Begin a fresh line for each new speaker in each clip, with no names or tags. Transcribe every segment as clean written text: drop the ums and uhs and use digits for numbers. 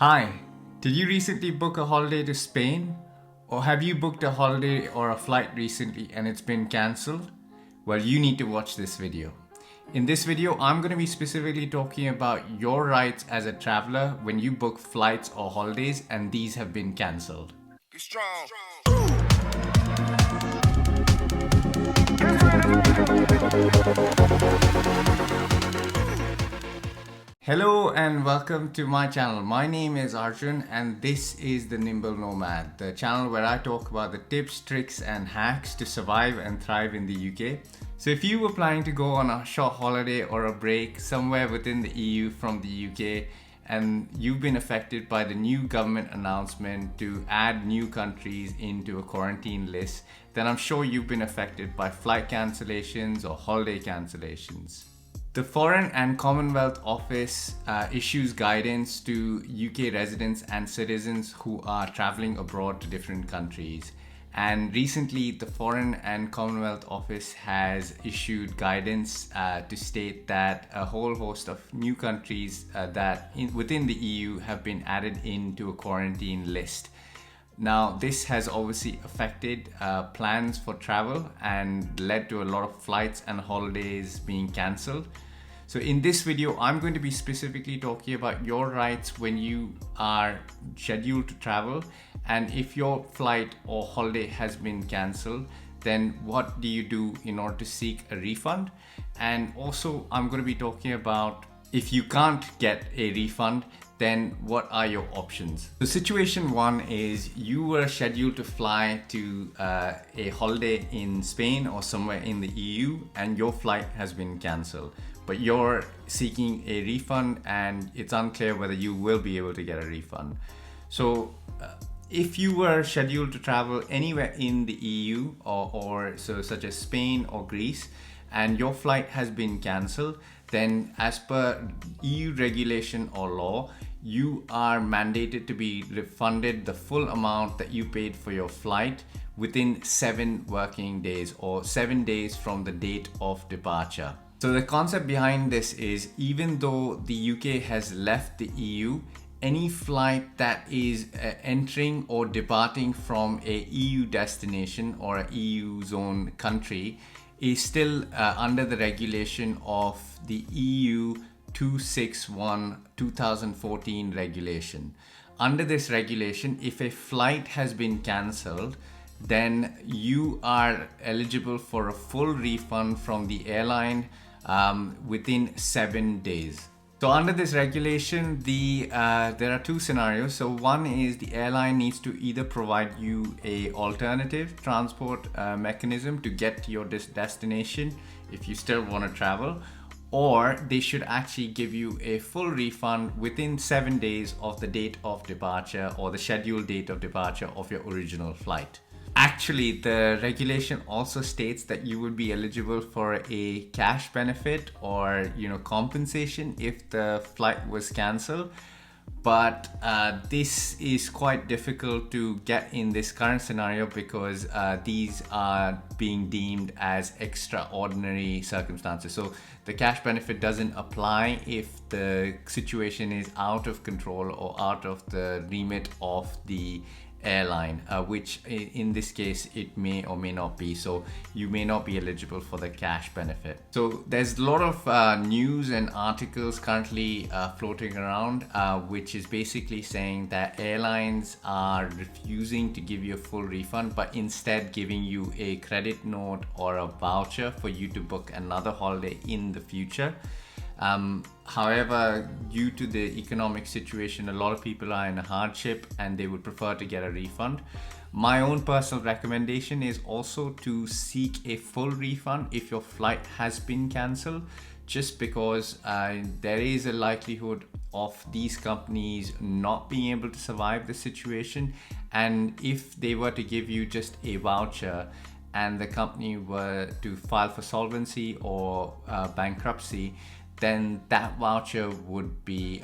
Hi, did you recently book a holiday to Spain? Or have you booked a holiday or a flight recently and it's been cancelled? Well, you need to watch this video. In this video, I'm going to be specifically talking about your rights as a traveler when you book flights or holidays and these have been cancelled.
Get strong.
Hello and welcome to my channel. My name is Arjun and this is the Nimble Nomad, the channel where I talk about the tips, tricks and hacks to survive and thrive in the UK. So if you were planning to go on a short holiday or a break somewhere within the EU from the UK and you've been affected by the new government announcement to add new countries into a quarantine list, then I'm sure you've been affected by flight cancellations or holiday cancellations. The Foreign and Commonwealth Office issues guidance to UK residents and citizens who are traveling abroad to different countries. And recently, the Foreign and Commonwealth Office has issued guidance to state that a whole host of new countries within the EU have been added into a quarantine list. Now, this has obviously affected plans for travel and led to a lot of flights and holidays being cancelled. So in this video, I'm going to be specifically talking about your rights when you are scheduled to travel, and if your flight or holiday has been cancelled, then what do you do in order to seek a refund? And also, I'm going to be talking about if you can't get a refund, then what are your options? So situation one is you were scheduled to fly to a holiday in Spain or somewhere in the EU and your flight has been cancelled, but you're seeking a refund and it's unclear whether you will be able to get a refund. So if you were scheduled to travel anywhere in the EU or such as Spain or Greece and your flight has been cancelled, then as per EU regulation or law, you are mandated to be refunded the full amount that you paid for your flight within 7 working days or 7 days from the date of departure. So the concept behind this is even though the UK has left the EU, any flight that is entering or departing from a EU destination or a EU zone country is still under the regulation of the EU 261/2014 regulation. Under this regulation, if a flight has been cancelled, then you are eligible for a full refund from the airline within 7 days. So under this regulation, there are two scenarios. So one is the airline needs to either provide you a alternative transport mechanism to get to your destination if you still want to travel, or they should actually give you a full refund within 7 days of the date of departure or the scheduled date of departure of your original flight. Actually, the regulation also states that you would be eligible for a cash benefit or compensation if the flight was cancelled. But this is quite difficult to get in this current scenario because these are being deemed as extraordinary circumstances. So the cash benefit doesn't apply if the situation is out of control or out of the remit of the airline, which in this case it may or may not be. So you may not be eligible for the cash benefit. So there's a lot of news and articles currently floating around which is basically saying that airlines are refusing to give you a full refund, but instead giving you a credit note or a voucher for you to book another holiday in the future. However, due to the economic situation, a lot of people are in a hardship and they would prefer to get a refund. My own personal recommendation is also to seek a full refund if your flight has been cancelled, just because there is a likelihood of these companies not being able to survive the situation. And if they were to give you just a voucher and the company were to file for solvency or bankruptcy, then that voucher would be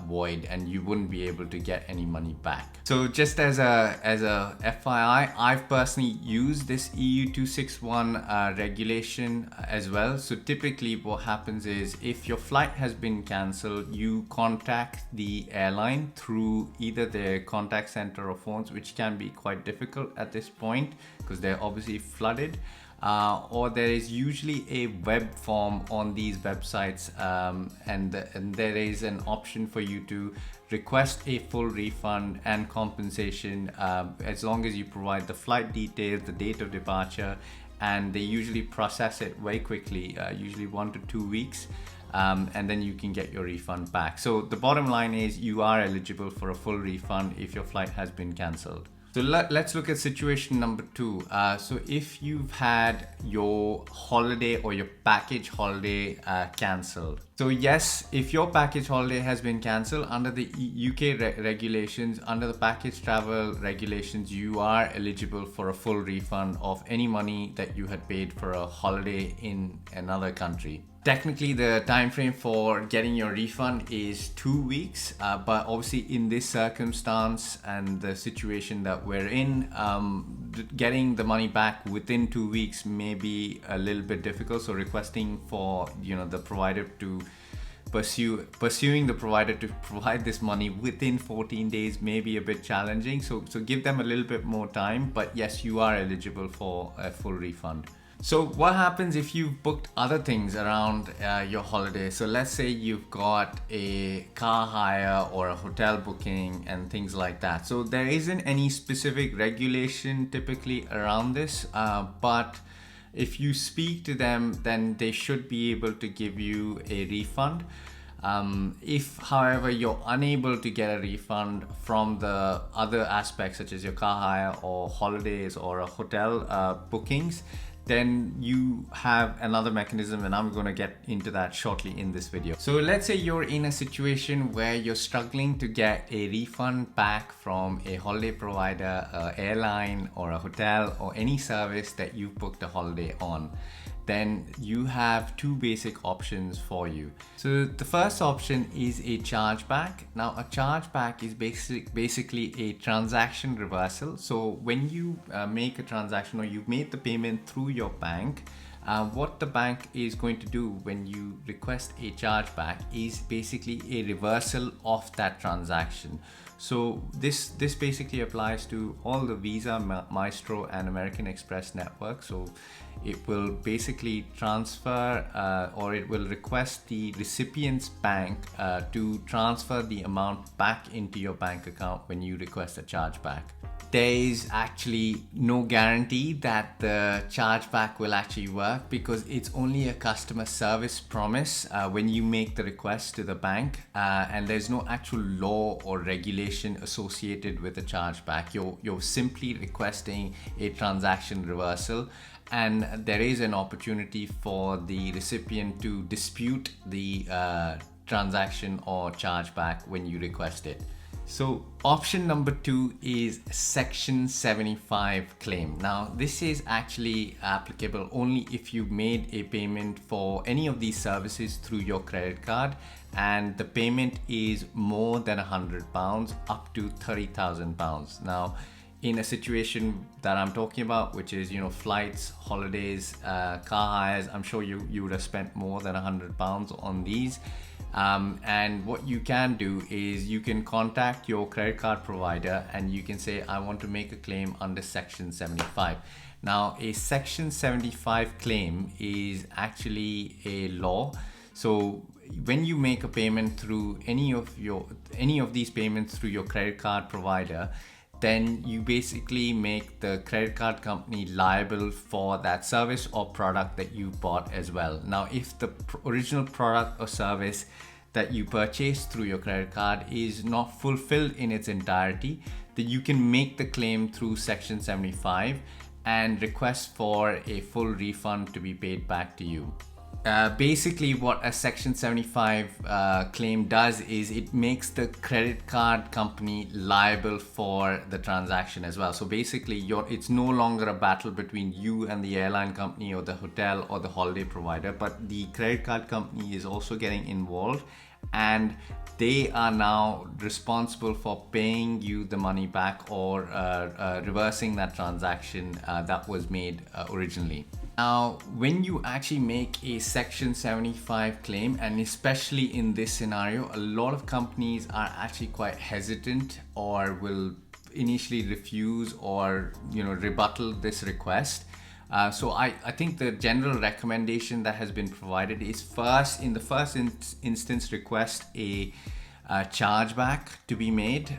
void and you wouldn't be able to get any money back. So just as a FYI, I've personally used this EU 261 regulation as well. So typically what happens is if your flight has been cancelled, you contact the airline through either their contact center or phones, which can be quite difficult at this point because they're obviously flooded. Or there is usually a web form on these websites, and there is an option for you to request a full refund and compensation as long as you provide the flight details, the date of departure, and they usually process it very quickly, usually 1 to 2 weeks. And then you can get your refund back. So the bottom line is you are eligible for a full refund if your flight has been cancelled. So let's look at situation number 2. So if you've had your holiday or your package holiday cancelled. So yes, if your package holiday has been cancelled under the UK regulations, under the package travel regulations, you are eligible for a full refund of any money that you had paid for a holiday in another country. Technically, the time frame for getting your refund is 2 weeks, but obviously in this circumstance and the situation that we're in, getting the money back within 2 weeks may be a little bit difficult. So requesting for the provider to pursuing the provider to provide this money within 14 days may be a bit challenging. So give them a little bit more time, but yes, you are eligible for a full refund. So what happens if you've booked other things around your holiday? So let's say you've got a car hire or a hotel booking and things like that. So there isn't any specific regulation typically around this, but if you speak to them, then they should be able to give you a refund. If, however, you're unable to get a refund from the other aspects such as your car hire or holidays or a hotel bookings, then you have another mechanism, and I'm going to get into that shortly in this video. So let's say you're in a situation where you're struggling to get a refund back from a holiday provider, airline or a hotel or any service that you booked a holiday on. Then you have 2 basic options for you. So the first option is a chargeback. Now a chargeback is basically a transaction reversal. So when you make a transaction or you've made the payment through your bank, what the bank is going to do when you request a chargeback is basically a reversal of that transaction. So this basically applies to all the Visa, Maestro and American Express network. So it will basically transfer or it will request the recipient's bank to transfer the amount back into your bank account when you request a chargeback. There is actually no guarantee that the chargeback will actually work because it's only a customer service promise when you make the request to the bank, and there's no actual law or regulation associated with the chargeback. You're simply requesting a transaction reversal, and there is an opportunity for the recipient to dispute the transaction or chargeback when you request it. So option number 2 is Section 75 claim. Now this is actually applicable only if you made a payment for any of these services through your credit card and the payment is more than £100 up to £30,000. Now in a situation that I'm talking about, which is flights, holidays, car hires, I'm sure you would have spent more than £100 on these. And what you can do is you can contact your credit card provider and you can say, I want to make a claim under Section 75. Now, a Section 75 claim is actually a law. So when you make a payment through any of these payments through your credit card provider, then you basically make the credit card company liable for that service or product that you bought as well. Now, if the original product or service that you purchased through your credit card is not fulfilled in its entirety, then you can make the claim through Section 75 and request for a full refund to be paid back to you. Basically, what a Section 75 claim does is it makes the credit card company liable for the transaction as well. So basically, it's no longer a battle between you and the airline company or the hotel or the holiday provider, but the credit card company is also getting involved, and they are now responsible for paying you the money back or reversing that transaction that was made originally. Now, when you actually make a Section 75 claim, and especially in this scenario, a lot of companies are actually quite hesitant or will initially refuse or rebuttal this request. So I think the general recommendation that has been provided is in the first instance request a chargeback to be made,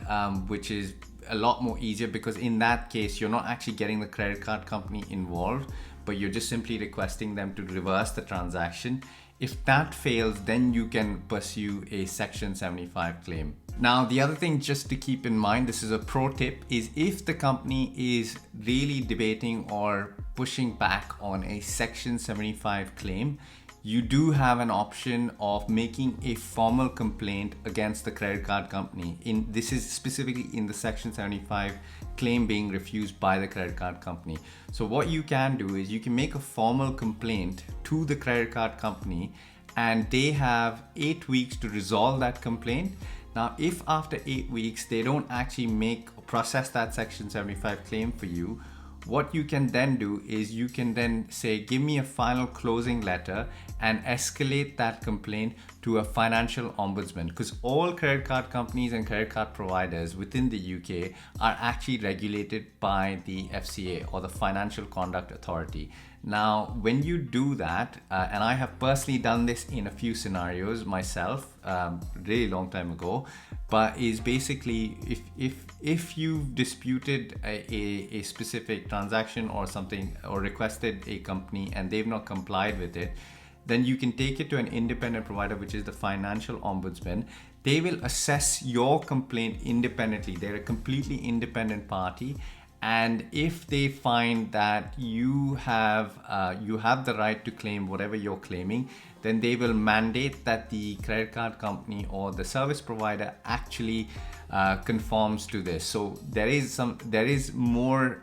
which is a lot more easier, because in that case you're not actually getting the credit card company involved, but you're just simply requesting them to reverse the transaction. If that fails, then you can pursue a Section 75 claim. Now, the other thing just to keep in mind, this is a pro tip, is if the company is really debating or pushing back on a Section 75 claim, you do have an option of making a formal complaint against the credit card company. This is specifically in the Section 75 claim being refused by the credit card company. So what you can do is you can make a formal complaint to the credit card company, and they have 8 weeks to resolve that complaint. Now, if after 8 weeks they don't actually process that Section 75 claim for you, what you can then do is you can then say, give me a final closing letter, and escalate that complaint to a financial ombudsman, because all credit card companies and credit card providers within the UK are actually regulated by the FCA, or the Financial Conduct Authority. Now, when you do that, and I have personally done this in a few scenarios myself, really long time ago, but is basically if you've disputed a specific transaction or something, or requested a company and they've not complied with it, then you can take it to an independent provider, which is the Financial Ombudsman. They will assess your complaint independently. They're a completely independent party. And if they find that you have the right to claim whatever you're claiming, then they will mandate that the credit card company or the service provider actually conforms to this. So there is more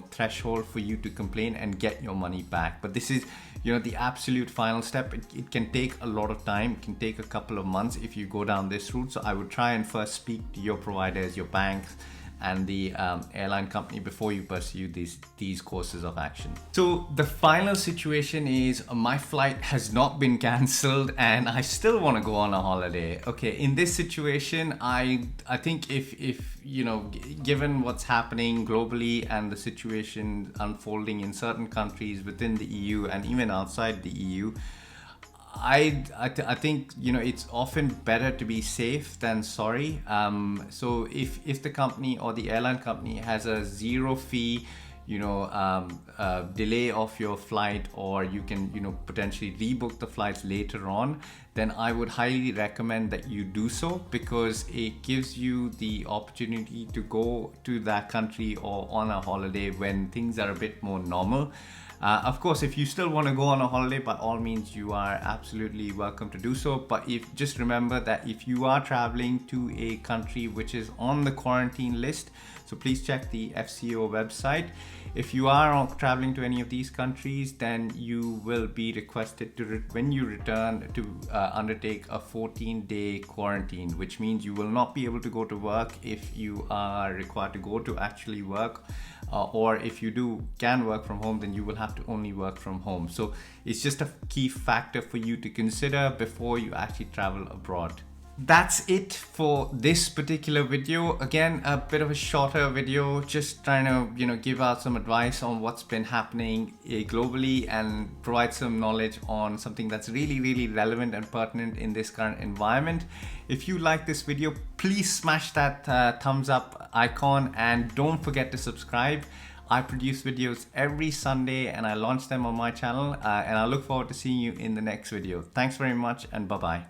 threshold for you to complain and get your money back. But this is the absolute final step. It can take a lot of time. It can take a couple of months if you go down this route. So I would try and first speak to your providers, your banks, and the airline company before you pursue these courses of action. So the final situation is my flight has not been cancelled and I still want to go on a holiday. Okay, in this situation, I think if given what's happening globally and the situation unfolding in certain countries within the EU and even outside the EU, I think it's often better to be safe than sorry. So if the company or the airline company has a zero fee delay of your flight, or you can potentially rebook the flights later on, then I would highly recommend that you do so, because it gives you the opportunity to go to that country or on a holiday when things are a bit more normal. Of course, if you still want to go on a holiday, by all means, you are absolutely welcome to do so. But just remember that if you are traveling to a country which is on the quarantine list, so please check the FCO website. If you are traveling to any of these countries, then you will be requested to, when you return, to undertake a 14-day quarantine, which means you will not be able to go to work if you are required to go to actually work. Or if you can work from home, then you will have to only work from home. So it's just a key factor for you to consider before you actually travel abroad. That's it for this particular video. Again, a bit of a shorter video, just trying to give out some advice on what's been happening globally and provide some knowledge on something that's really relevant and pertinent in this current environment. If you like this video, please smash that thumbs up icon and don't forget to subscribe. I produce videos every Sunday and I launch them on my channel, and I look forward to seeing you in the next video. Thanks very much and bye-bye.